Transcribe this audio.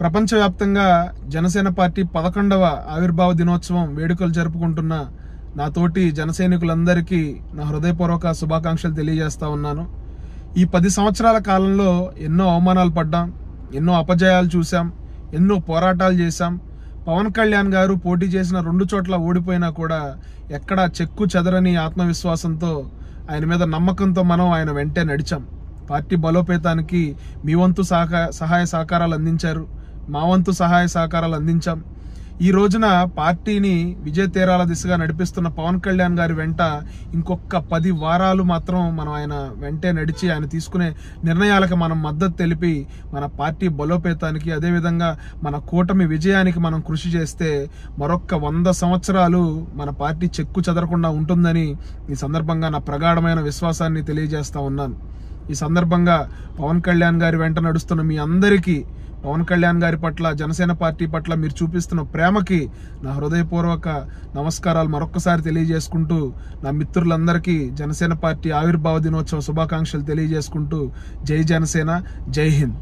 ప్రపంచవ్యాప్తంగా జనసేన పార్టీ 11వ ఆవిర్భావ దినోత్సవం వేడుకలు జరుపుకుంటున్న నా తోటి జన సైనికులందరికీ నా హృదయపూర్వక శుభాకాంక్షలు తెలియజేస్తా ఉన్నాను. ఈ 10 సంవత్సరాల కాలంలో ఎన్నో అవమానాలు పడ్డాం, ఎన్నో అపజయాలు చూసాం, ఎన్నో పోరాటాలు చేశాం. పవన్ కళ్యాణ్ గారు పోటీ చేసిన 2 చోట్ల ఓడిపోయినా కూడా ఎక్కడా చెక్కు చెదరని ఆత్మవిశ్వాసంతో ఆయన మీద నమ్మకంతో మనం ఆయన వెంటే నడిచాం. పార్టీ బలోపేతానికి మీ వంతు సహాయ సహకారాలు అందించారు, మా వంతు సహాయ సహకారాలు అందించాం. ఈ రోజున పార్టీని విజయ తీరాల దిశగా నడిపిస్తున్న పవన్ కళ్యాణ్ గారి వెంట ఇంకొక 10 వారాలు మాత్రం మనం ఆయన వెంటే నడిచి ఆయన తీసుకునే నిర్ణయాలకు మనం మద్దతు తెలిపి మన పార్టీ బలోపేతానికి, అదేవిధంగా మన కూటమి విజయానికి మనం కృషి చేస్తే మరొక్క 100 సంవత్సరాలు మన పార్టీ చెక్కు చెదరకుండా ఉంటుందని ఈ సందర్భంగా నా ప్రగాఢమైన విశ్వాసాన్ని తెలియజేస్తా ఉన్నాను. ఈ సందర్భంగా పవన్ కళ్యాణ్ గారి వెంట నడుస్తున్న మీ అందరికీ, పవన్ కళ్యాణ్ గారి పట్ల, జనసేన పార్టీ పట్ల మీరు చూపిస్తున్న ప్రేమకి నా హృదయపూర్వక నమస్కారాలు మరొక్కసారి తెలియజేసుకుంటూ, నా మిత్రులందరికీ జనసేన పార్టీ ఆవిర్భావ దినోత్సవ శుభాకాంక్షలు తెలియజేసుకుంటూ, జై జనసేన, జై హింద్.